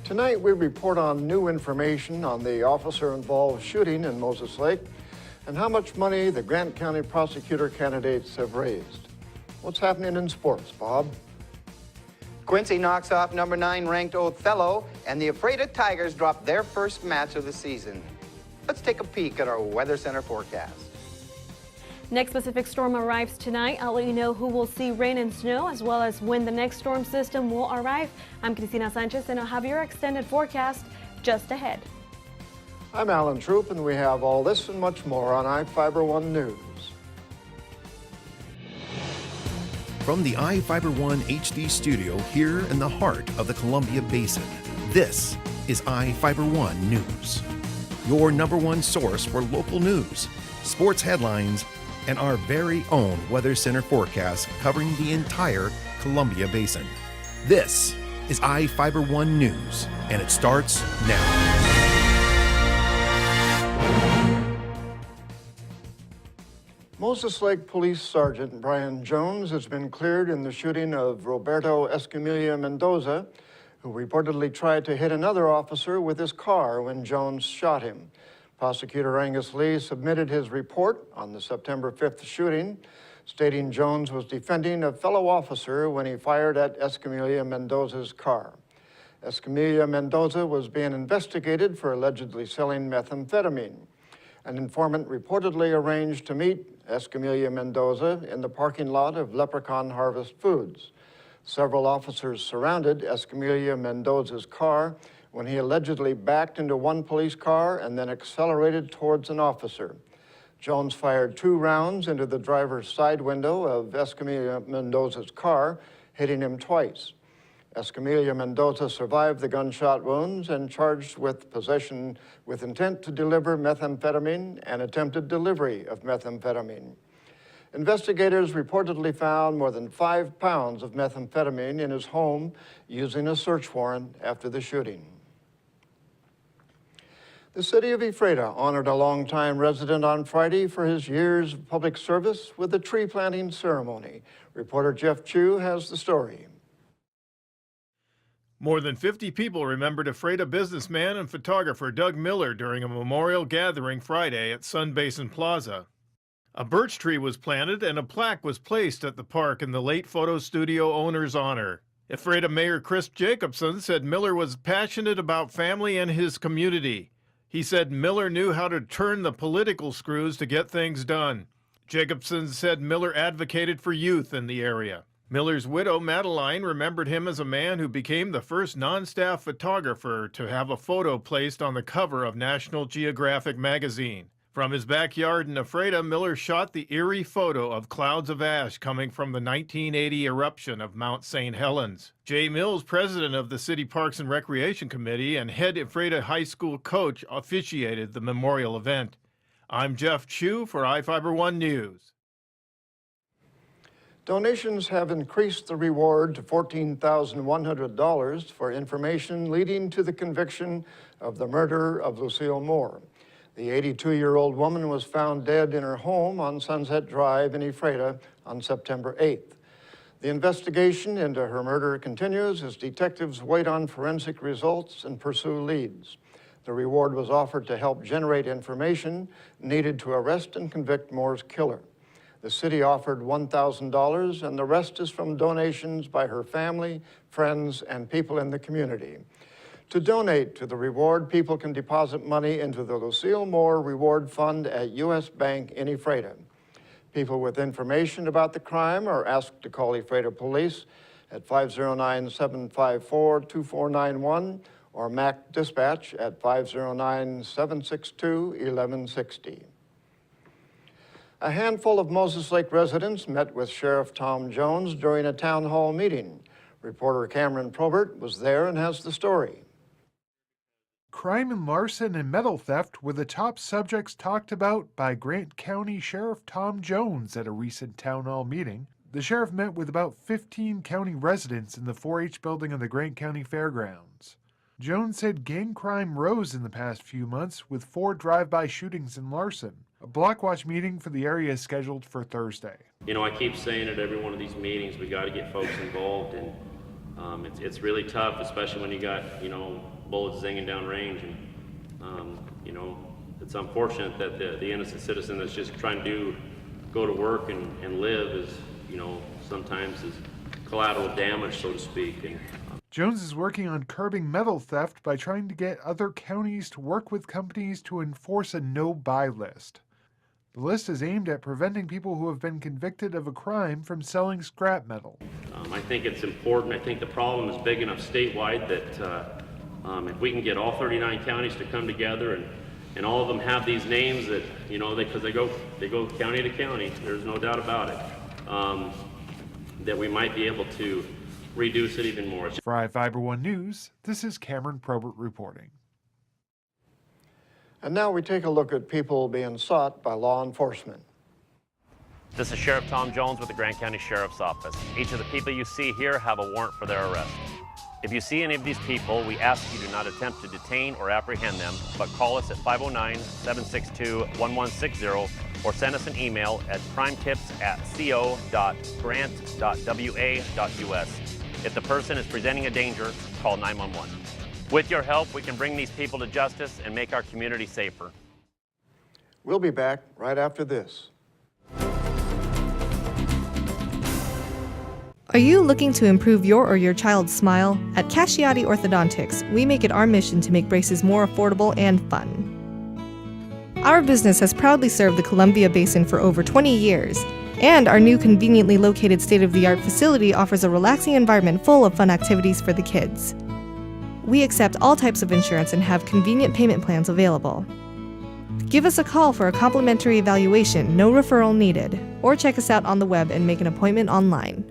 Tonight, we report on new information on the officer-involved shooting in Moses Lake and how much money the Grant County prosecutor candidates have raised. What's happening in sports, Bob? Quincy knocks off number 9 ranked Othello, and the Ephrata Tigers drop their first match of the season. Let's take a peek at our Weather Center forecast. Next Pacific storm arrives tonight. I'll let you know who will see rain and snow, as well as when the next storm system will arrive. I'm Cristina Sanchez, and I'll have your extended forecast just ahead. I'm Alan Troop, and we have all this and much more on iFiber One News. From the iFiber One HD studio here in the heart of the Columbia Basin, this is iFiber One News, your #1 source for local news, sports headlines, and our very own Weather Center forecast covering the entire Columbia Basin. This is iFiber One News, and it starts now. Moses Lake Police Sergeant Brian Jones has been cleared in the shooting of Roberto Escamilla Mendoza, who reportedly tried to hit another officer with his car when Jones shot him. Prosecutor Angus Lee submitted his report on the September 5th shooting, stating Jones was defending a fellow officer when he fired at Escamilla Mendoza's car. Escamilla Mendoza was being investigated for allegedly selling methamphetamine. An informant reportedly arranged to meet Escamilla Mendoza in the parking lot of Leprechaun Harvest Foods. Several officers surrounded Escamilla Mendoza's car when he allegedly backed into one police car and then accelerated towards an officer. Jones fired 2 rounds into the driver's side window of Escamilla Mendoza's car, hitting him twice. Escamilla Mendoza survived the gunshot wounds and charged with possession with intent to deliver methamphetamine and attempted delivery of methamphetamine. Investigators reportedly found more than 5 pounds of methamphetamine in his home using a search warrant after the shooting. The city of Ephrata honored a longtime resident on Friday for his years of public service with a tree planting ceremony. Reporter Jeff Chu has the story. More than 50 people remembered Ephrata businessman and photographer Doug Miller during a memorial gathering Friday at Sun Basin Plaza. A birch tree was planted and a plaque was placed at the park in the late photo studio owner's honor. Ephrata Mayor Chris Jacobson said Miller was passionate about family and his community. He said Miller knew how to turn the political screws to get things done. Jacobson said Miller advocated for youth in the area. Miller's widow, Madeline, remembered him as a man who became the first non-staff photographer to have a photo placed on the cover of National Geographic magazine. From his backyard in Ephrata, Miller shot the eerie photo of clouds of ash coming from the 1980 eruption of Mount St. Helens. Jay Mills, president of the City Parks and Recreation Committee and head Ephrata High School coach, officiated the memorial event. I'm Jeff Chu for iFiber One News. Donations have increased the reward to $14,100 for information leading to the conviction of the murder of Lucille Moore. The 82-year-old woman was found dead in her home on Sunset Drive in Ephrata on September 8th. The investigation into her murder continues as detectives wait on forensic results and pursue leads. The reward was offered to help generate information needed to arrest and convict Moore's killer. The city offered $1,000, and the rest is from donations by her family, friends, and people in the community. To donate to the reward, people can deposit money into the Lucille Moore Reward Fund at U.S. Bank in Ephrata. People with information about the crime are asked to call Ephrata Police at 509-754-2491 or MAC Dispatch at 509-762-1160. A handful of Moses Lake residents met with Sheriff Tom Jones during a town hall meeting. Reporter Cameron Probert was there and has the story. Crime and larceny and metal theft were the top subjects talked about by Grant County Sheriff Tom Jones at a recent town hall meeting. The sheriff met with about 15 county residents in the 4-H building of the Grant County Fairgrounds. Jones said gang crime rose in the past few months with 4 drive-by shootings in Larson. A block watch meeting for the area is scheduled for Thursday. You know, I keep saying at every one of these meetings, we got to get folks involved, and It's really tough, especially when you got, you know, bullets zinging down range, and you know, it's unfortunate that the innocent citizen that's just trying to go to work and live is, you know, sometimes is collateral damage, so to speak. And Jones is working on curbing metal theft by trying to get other counties to work with companies to enforce a no-buy list. The list is aimed at preventing people who have been convicted of a crime from selling scrap metal. I think it's important. I think the problem is big enough statewide that if we can get all 39 counties to come together and all of them have these names that, you know, because they go county to county, there's no doubt about it, that we might be able to reduce it even more. For iFiber One News, this is Cameron Probert reporting. And now we take a look at people being sought by law enforcement. This is Sheriff Tom Jones with the Grant County Sheriff's Office. Each of the people you see here have a warrant for their arrest. If you see any of these people, we ask you do not attempt to detain or apprehend them, but call us at 509-762-1160 or send us an email at crimetips@co.grant.wa.us. If the person is presenting a danger, call 911. With your help, we can bring these people to justice and make our community safer. We'll be back right after this. Are you looking to improve your or your child's smile? At Casciati Orthodontics, we make it our mission to make braces more affordable and fun. Our business has proudly served the Columbia Basin for over 20 years, and our new conveniently located state-of-the-art facility offers a relaxing environment full of fun activities for the kids. We accept all types of insurance and have convenient payment plans available. Give us a call for a complimentary evaluation, no referral needed, or check us out on the web and make an appointment online.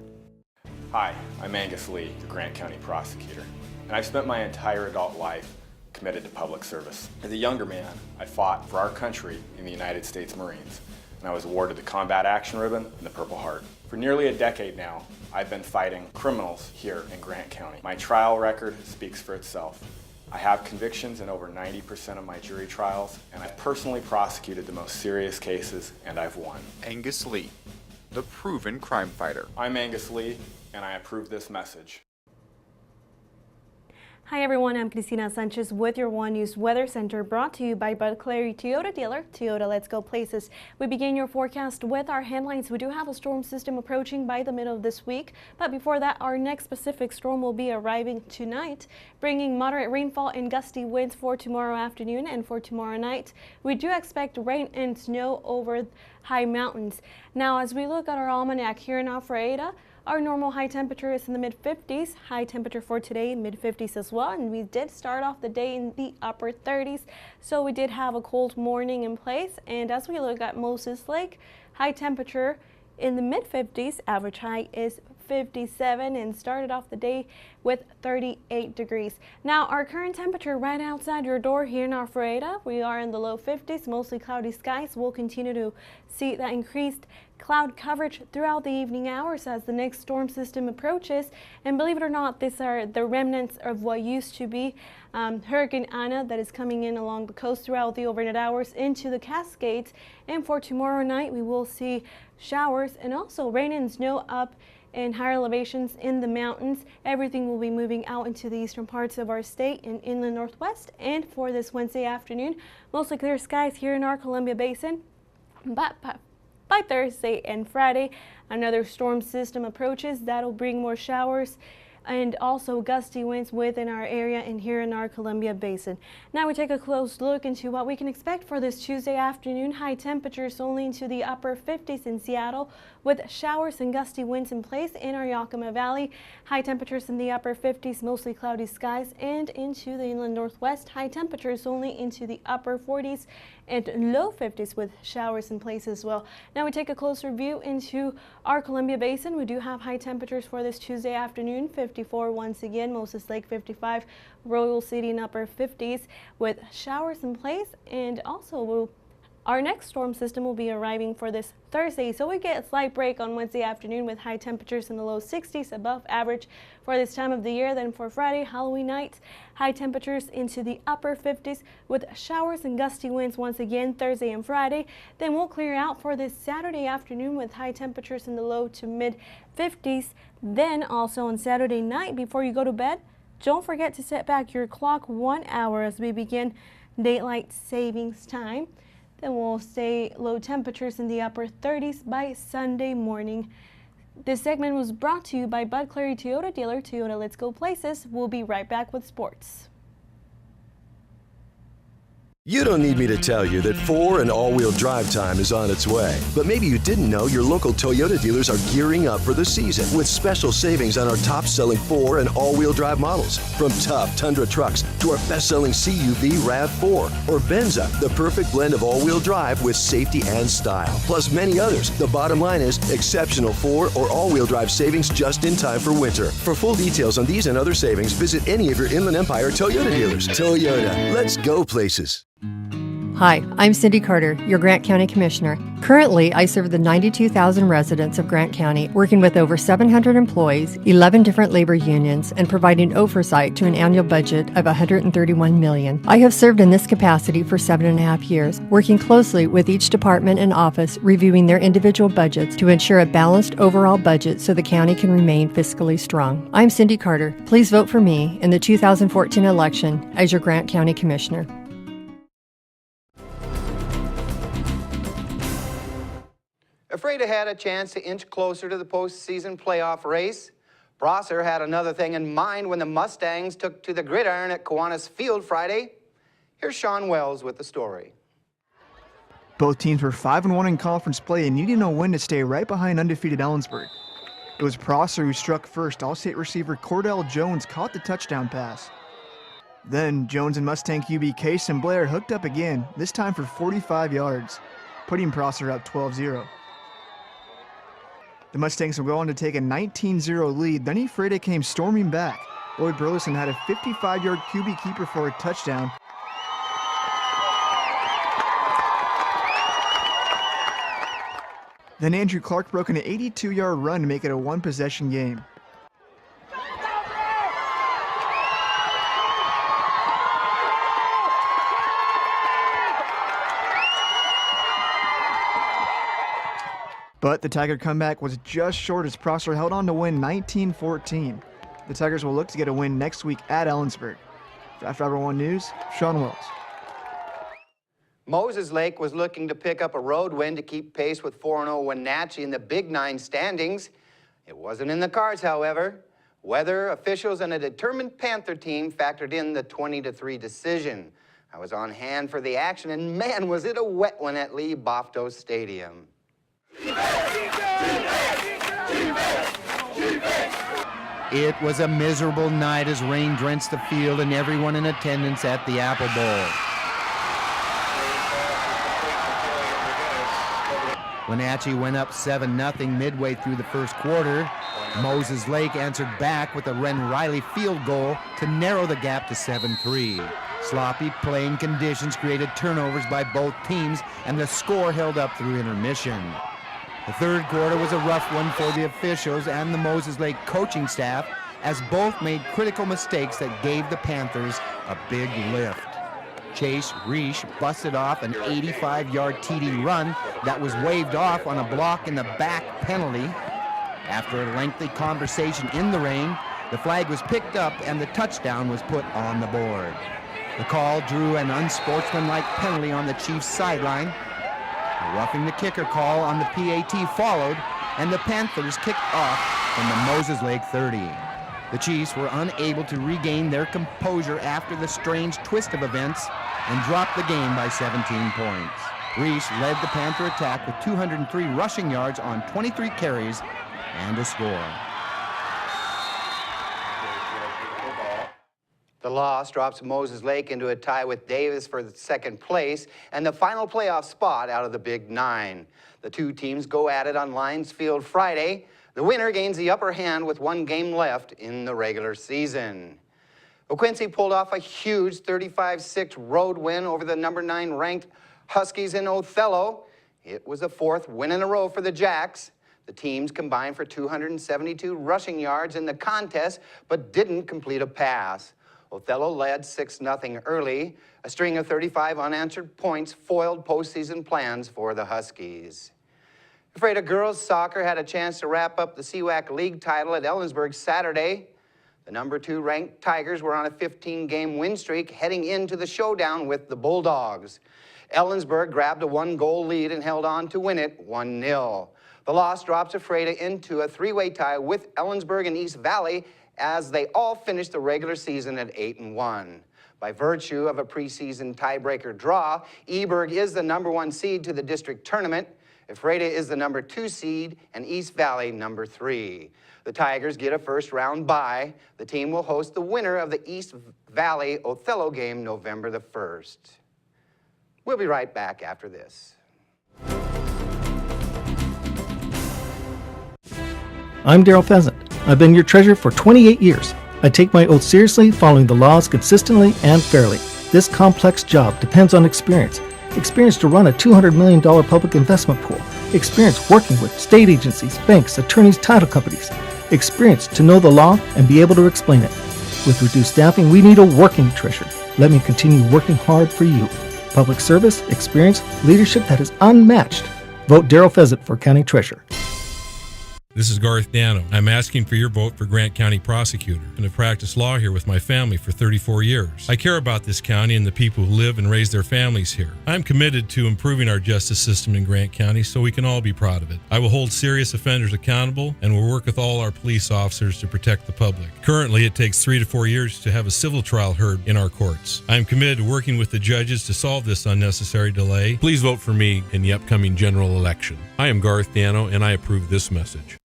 Hi, I'm Angus Lee, the Grant County Prosecutor, and I've spent my entire adult life committed to public service. As a younger man, I fought for our country in the United States Marines, and I was awarded the Combat Action Ribbon and the Purple Heart. For nearly a decade now, I've been fighting criminals here in Grant County. My trial record speaks for itself. I have convictions in over 90% of my jury trials, and I've personally prosecuted the most serious cases, and I've won. Angus Lee, the proven crime fighter. I'm Angus Lee, and I approve this message. Hi everyone, I'm Cristina Sanchez with your One News Weather Center, brought to you by Bud Clary Toyota dealer. Toyota, let's go places. We begin your forecast with our headlines. We do have a storm system approaching by the middle of this week, but before that, our next Pacific storm will be arriving tonight, bringing moderate rainfall and gusty winds for tomorrow afternoon and for tomorrow night. We do expect rain and snow over high mountains. Now, as we look at our almanac here in Alpharetta, our normal high temperature is in the mid-50s. High temperature for today, mid-50s as well. And we did start off the day in the upper 30s. So we did have a cold morning in place. And as we look at Moses Lake, high temperature in the mid-50s. Average high is 57 and started off the day with 38 degrees. Now our current temperature right outside your door here in Alpharetta, we are in the low 50s, mostly cloudy skies. We'll continue to see that increased cloud coverage throughout the evening hours as the next storm system approaches. And believe it or not, these are the remnants of what used to be Hurricane Ana that is coming in along the coast throughout the overnight hours into the Cascades. And for tomorrow night, we will see showers and also rain and snow up in higher elevations in the mountains. Everything will be moving out into the eastern parts of our state and inland northwest. And for this Wednesday afternoon, mostly clear skies here in our Columbia Basin. But by Thursday and Friday, another storm system approaches. That'll bring more showers and also gusty winds within our area and here in our Columbia Basin. Now we take a close look into what we can expect for this Tuesday afternoon. High temperatures only into the upper 50s in Seattle, with showers and gusty winds in place in our Yakima Valley. High temperatures in the upper 50s, mostly cloudy skies, and into the inland northwest. High temperatures only into the upper 40s and low 50s with showers in place as well. Now we take a closer view into our Columbia Basin. We do have high temperatures for this Tuesday afternoon. 54 once again, Moses Lake 55, Royal City in upper 50s with showers in place, and also we'll Our next storm system will be arriving for this Thursday, so we get a slight break on Wednesday afternoon with high temperatures in the low 60s, above average for this time of the year. Then for Friday, Halloween night, high temperatures into the upper 50s with showers and gusty winds once again Thursday and Friday. Then we'll clear out for this Saturday afternoon with high temperatures in the low to mid 50s. Then also on Saturday night, before you go to bed, don't forget to set back your clock 1 hour as we begin daylight savings time. Then we'll stay low temperatures in the upper 30s by Sunday morning. This segment was brought to you by Bud Clary Toyota dealer, Toyota Let's Go Places. We'll be right back with sports. You don't need me to tell you that 4 and all-wheel drive time is on its way. But maybe you didn't know your local Toyota dealers are gearing up for the season with special savings on our top-selling 4 and all-wheel drive models. From tough Tundra trucks to our best-selling CUV RAV4 or Benza, the perfect blend of all-wheel drive with safety and style. Plus many others. The bottom line is exceptional 4 or all-wheel drive savings just in time for winter. For full details on these and other savings, visit any of your Inland Empire Toyota dealers. Toyota, let's go places. Hi, I'm Cindy Carter, your Grant County Commissioner. Currently, I serve the 92,000 residents of Grant County, working with over 700 employees, 11 different labor unions, and providing oversight to an annual budget of $131 million. I have served in this capacity for 7.5 years, working closely with each department and office, reviewing their individual budgets to ensure a balanced overall budget so the county can remain fiscally strong. I'm Cindy Carter. Please vote for me in the 2014 election as your Grant County Commissioner. Ephrata had a chance to inch closer to the postseason playoff race. Prosser had another thing in mind when the Mustangs took to the gridiron at Kiwanis Field Friday. Here's Sean Wells with the story. Both teams were 5-1 in conference play and needing a win to stay right behind undefeated Ellensburg. It was Prosser who struck first. All-State receiver Cordell Jones caught the touchdown pass. Then Jones and Mustang QB Kason Blair hooked up again, this time for 45 yards, putting Prosser up 12-0. The Mustangs will go on to take a 19-0 lead. Then Ephrata came storming back. Lloyd Burleson had a 55-yard QB keeper for a touchdown. Then Andrew Clark broke an 82-yard run to make it a one-possession game. But the Tiger comeback was just short as Prosser held on to win 19-14. The Tigers will look to get a win next week at Ellensburg. For Fiber One News, Sean Wells. Moses Lake was looking to pick up a road win to keep pace with 4-0 Wenatchee in the Big Nine standings. It wasn't in the cards, however. Weather, officials, and a determined Panther team factored in the 20-3 decision. I was on hand for the action, and man, was it a wet one at Lee Bofto Stadium. It was a miserable night as rain drenched the field and everyone in attendance at the Apple Bowl. Wenatchee went up 7-0 midway through the first quarter. Moses Lake answered back with a Ren Riley field goal to narrow the gap to 7-3. Sloppy playing conditions created turnovers by both teams, and the score held up through intermission. The third quarter was a rough one for the officials and the Moses Lake coaching staff, as both made critical mistakes that gave the Panthers a big lift. Chase Reish busted off an 85-yard TD run that was waved off on a block in the back penalty. After a lengthy conversation in the rain, the flag was picked up and the touchdown was put on the board. The call drew an unsportsmanlike penalty on the Chiefs' sideline. A roughing the kicker call on the PAT followed, and the Panthers kicked off from the Moses Lake 30. The Chiefs were unable to regain their composure after the strange twist of events and dropped the game by 17 points. Reese led the Panther attack with 203 rushing yards on 23 carries and a score. The loss drops Moses Lake into a tie with Davis for the second place and the final playoff spot out of the Big Nine. The two teams go at it on Lions Field Friday. The winner gains the upper hand with one game left in the regular season. Quincy pulled off a huge 35-6 road win over the number 9 ranked Huskies in Othello. It was the 4th win in a row for the Jacks. The teams combined for 272 rushing yards in the contest, but didn't complete a pass. Othello led 6-0 early. A string of 35 unanswered points foiled postseason plans for the Huskies. Ephrata girls soccer had a chance to wrap up the CWAC League title at Ellensburg Saturday. The number 2 ranked Tigers were on a 15-game win streak heading into the showdown with the Bulldogs. Ellensburg grabbed a 1-goal lead and held on to win it 1-0. The loss drops Ephrata into a 3-way tie with Ellensburg and East Valley as they all finished the regular season at 8-1. By virtue of a preseason tiebreaker draw, Eberg is the number 1 seed to the district tournament. Ephrata is the number 2 seed and East Valley number 3. The Tigers get a first-round bye. The team will host the winner of the East Valley Othello game November the 1st. We'll be right back after this. I'm Daryl Pheasant. I've been your treasurer for 28 years. I take my oath seriously, following the laws consistently and fairly. This complex job depends on experience. Experience to run a $200 million public investment pool. Experience working with state agencies, banks, attorneys, title companies. Experience to know the law and be able to explain it. With reduced staffing, we need a working treasurer. Let me continue working hard for you. Public service, experience, leadership that is unmatched. Vote Daryl Pheasant for County Treasurer. This is Garth Dano. I'm asking for your vote for Grant County Prosecutor, and have practiced law here with my family for 34 years. I care about this county and the people who live and raise their families here. I'm committed to improving our justice system in Grant County so we can all be proud of it. I will hold serious offenders accountable and will work with all our police officers to protect the public. Currently, it takes 3 to 4 years to have a civil trial heard in our courts. I am committed to working with the judges to solve this unnecessary delay. Please vote for me in the upcoming general election. I am Garth Dano, and I approve this message.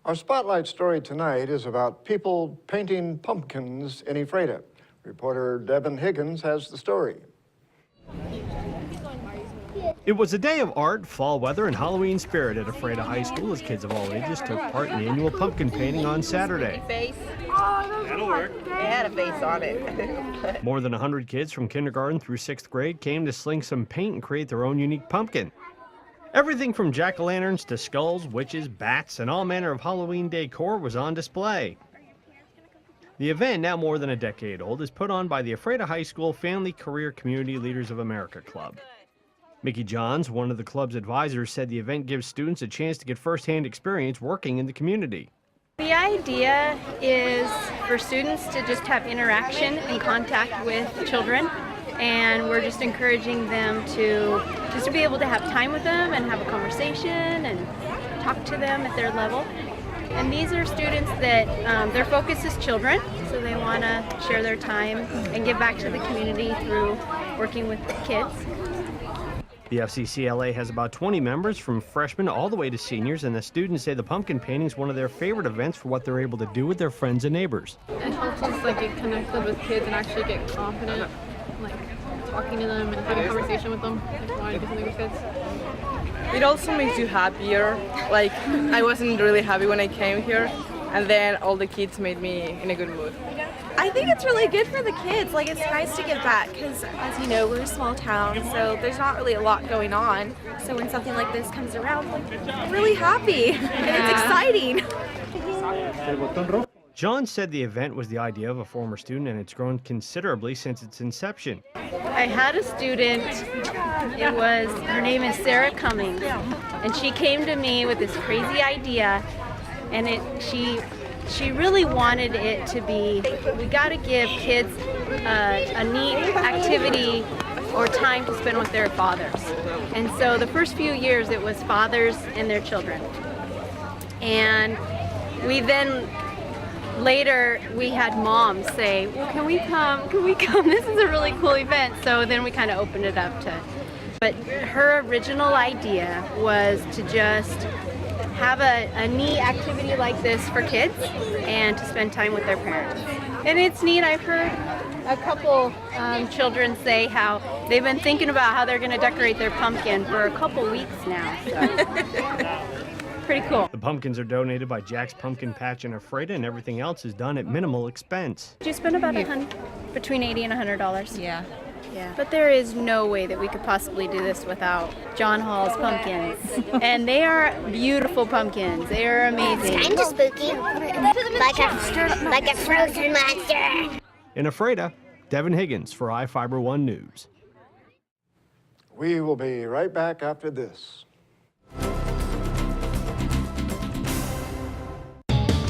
Our spotlight story tonight is about people painting pumpkins in Ephrata. Reporter Devin Higgins has the story. It was a day of art, fall weather, and Halloween spirit at Ephrata High School as kids of all ages took part in annual pumpkin painting on Saturday. That'll work. It had a face on it. More than 100 kids from kindergarten through 6th grade came to sling some paint and create their own unique pumpkin. Everything from jack-o'-lanterns to skulls, witches, bats, and all manner of Halloween decor was on display. The event, now more than a decade old, is put on by the Ephrata High School Family Career Community Leaders of America Club. Mickey Johns, one of the club's advisors, said the event gives students a chance to get first-hand experience working in the community. The idea is for students to just have interaction and contact with children, and we're just encouraging them to be able to have time with them and have a conversation and talk to them at their level. And these are students that their focus is children, so they want to share their time and give back to the community through working with kids. The FCCLA has about 20 members from freshmen all the way to seniors, and the students say the pumpkin painting is one of their favorite events for what they're able to do with their friends and neighbors. It helps us get connected with kids and actually get confident, talking to them and having a conversation with them, wanting to do something with kids. It also makes you happier. I wasn't really happy when I came here, and then all the kids made me in a good mood. I think it's really good for the kids. It's nice to give back because, as you know, we're a small town, so there's not really a lot going on. So when something like this comes around, I'm really happy, and it's exciting. John said the event was the idea of a former student, and it's grown considerably since its inception. I had a student, her name is Sarah Cummings, and she came to me with this crazy idea, and she really wanted it to be, we got to give kids a neat activity or time to spend with their fathers. And so the first few years it was fathers and their children. And later we had moms say, well, can we come? This is a really cool event. So then we kind of opened it up but her original idea was to just have a neat activity like this for kids and to spend time with their parents. And it's neat. I've heard a couple children say how they've been thinking about how they're going to decorate their pumpkin for a couple weeks now. So. pretty cool. The pumpkins are donated by Jack's Pumpkin Patch in Ephrata, and everything else is done at minimal expense. Did you spend about between $80 and $100? Yeah. But there is no way that we could possibly do this without John Hall's pumpkins. And they are beautiful pumpkins. They are amazing. It's kind of spooky. Like a frozen monster. In Ephrata, Devin Higgins for iFiber One News. We will be right back after this.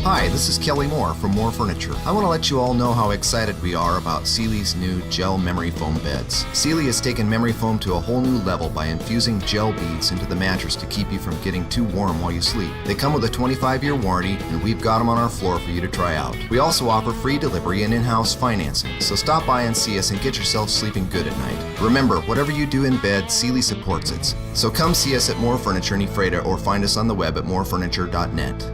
Hi, this is Kelly Moore from Moore Furniture. I want to let you all know how excited we are about Sealy's new gel memory foam beds. Sealy has taken memory foam to a whole new level by infusing gel beads into the mattress to keep you from getting too warm while you sleep. They come with a 25-year warranty, and we've got them on our floor for you to try out. We also offer free delivery and in-house financing, so stop by and see us and get yourself sleeping good at night. Remember, whatever you do in bed, Sealy supports it. So come see us at Moore Furniture in Ephrata or find us on the web at moorefurniture.net.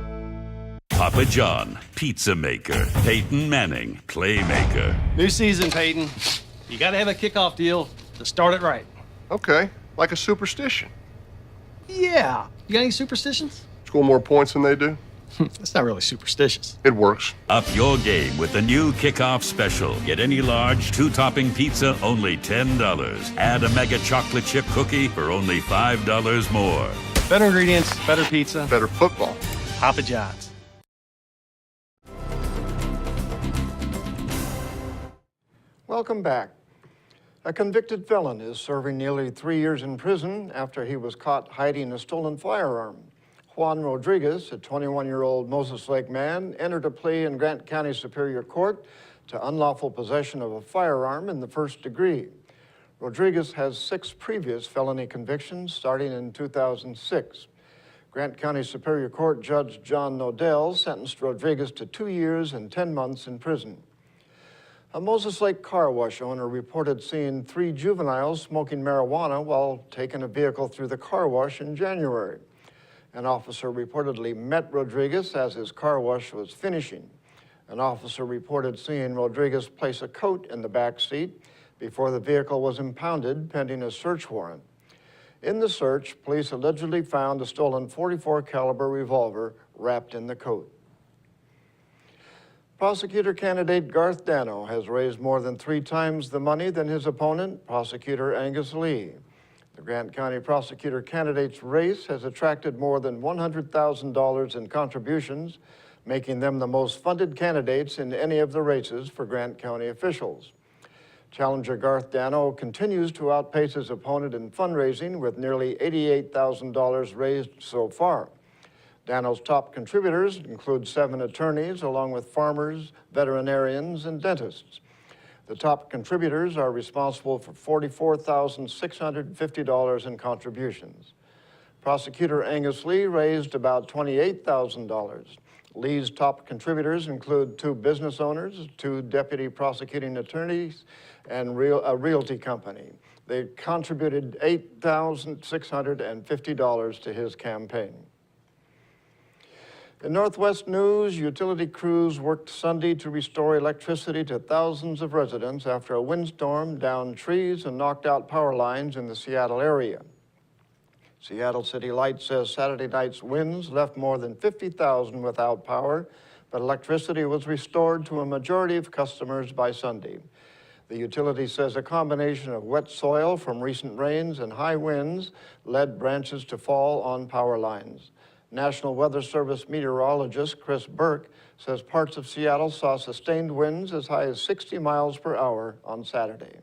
Papa John, pizza maker. Peyton Manning, playmaker. New season, Peyton. You got to have a kickoff deal to start it right. Okay, like a superstition. Yeah. You got any superstitions? Score more points than they do? That's not really superstitious. It works. Up your game with the new kickoff special. Get any large 2-topping pizza, only $10. Add a mega chocolate chip cookie for only $5 more. Better ingredients, better pizza. Better football. Papa John's. Welcome back. A convicted felon is serving nearly 3 years in prison after he was caught hiding a stolen firearm. Juan Rodriguez, a 21-year-old Moses Lake man, entered a plea in Grant County Superior Court to unlawful possession of a firearm in the first degree. Rodriguez has 6 previous felony convictions starting in 2006. Grant County Superior Court Judge John Nodell sentenced Rodriguez to 2 years and 10 months in prison. A Moses Lake car wash owner reported seeing 3 juveniles smoking marijuana while taking a vehicle through the car wash in January. An officer reportedly met Rodriguez as his car wash was finishing. An officer reported seeing Rodriguez place a coat in the back seat before the vehicle was impounded pending a search warrant. In the search, police allegedly found a stolen .44 caliber revolver wrapped in the coat. Prosecutor candidate Garth Dano has raised more than 3 times the money than his opponent, Prosecutor Angus Lee. The Grant County prosecutor candidate's race has attracted more than $100,000 in contributions, making them the most funded candidates in any of the races for Grant County officials. Challenger Garth Dano continues to outpace his opponent in fundraising with nearly $88,000 raised so far. Dano's top contributors include 7 attorneys, along with farmers, veterinarians, and dentists. The top contributors are responsible for $44,650 in contributions. Prosecutor Angus Lee raised about $28,000. Lee's top contributors include 2 business owners, 2 deputy prosecuting attorneys, and a realty company. They contributed $8,650 to his campaign. In Northwest news, utility crews worked Sunday to restore electricity to thousands of residents after a windstorm downed trees and knocked out power lines in the Seattle area. Seattle City Light says Saturday night's winds left more than 50,000 without power, but electricity was restored to a majority of customers by Sunday. The utility says a combination of wet soil from recent rains and high winds led branches to fall on power lines. National Weather Service meteorologist Chris Burke says parts of Seattle saw sustained winds as high as 60 miles per hour on Saturday.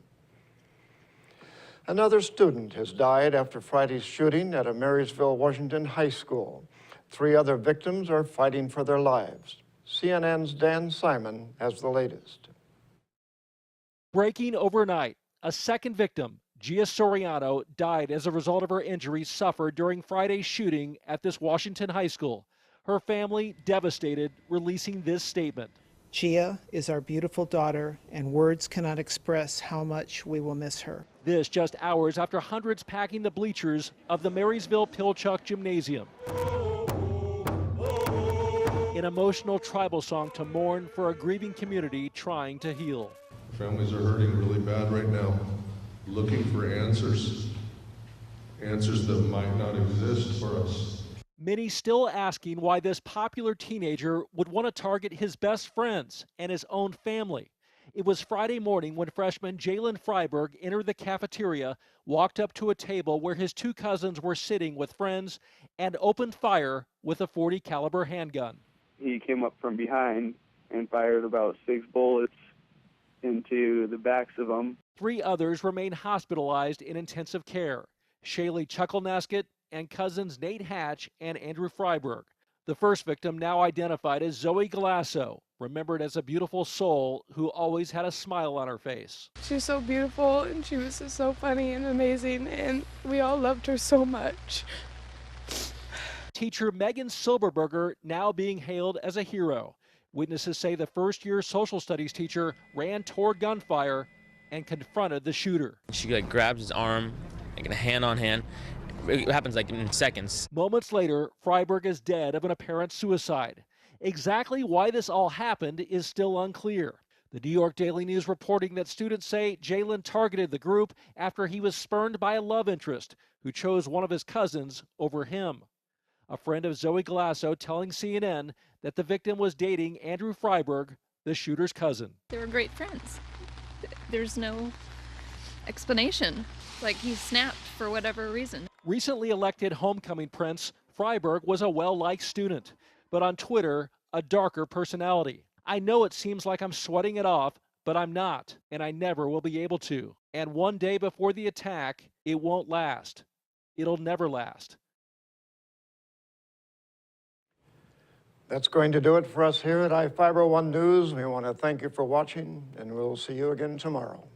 Another student has died after Friday's shooting at a Marysville, Washington high school. 3 other victims are fighting for their lives. CNN's Dan Simon has the latest. Breaking overnight, a second victim, Gia Soriano, died as a result of her injuries suffered during Friday's shooting at this Washington high school. Her family devastated, releasing this statement. Gia is our beautiful daughter, and words cannot express how much we will miss her. This just hours after hundreds packing the bleachers of the Marysville Pilchuck Gymnasium. An emotional tribal song to mourn for a grieving community trying to heal. Families are hurting really bad right now, looking for answers that might not exist for us. Many still asking why this popular teenager would want to target his best friends and his own family. It was Friday morning when freshman Jalen Freiberg entered the cafeteria, walked up to a table where his two cousins were sitting with friends, and opened fire with a .40 caliber handgun. He came up from behind and fired about 6 bullets into the backs of them. 3 others remain hospitalized in intensive care: Shaylee Chucklenaskett and cousins Nate Hatch and Andrew Freiberg. The first victim, now identified as Zoe Galasso, remembered as a beautiful soul who always had a smile on her face. She was so beautiful, and she was just so funny and amazing, and we all loved her so much. Teacher Megan Silberberger now being hailed as a hero. Witnesses say the first-year social studies teacher ran toward gunfire and confronted the shooter. She grabs his arm, a hand on hand. It happens in seconds. Moments later, Freiberg is dead of an apparent suicide. Exactly why this all happened is still unclear. The New York Daily News reporting that students say Jalen targeted the group after he was spurned by a love interest who chose one of his cousins over him. A friend of Zoe Galasso telling CNN that the victim was dating Andrew Freiberg, the shooter's cousin. They were great friends. There's no explanation. He snapped for whatever reason. Recently elected homecoming prince, Freiberg was a well-liked student, but on Twitter, a darker personality. I know it seems like I'm sweating it off, but I'm not, and I never will be able to. And one day before the attack, it won't last. It'll never last. That's going to do it for us here at I-501 News. We want to thank you for watching, and we'll see you again tomorrow.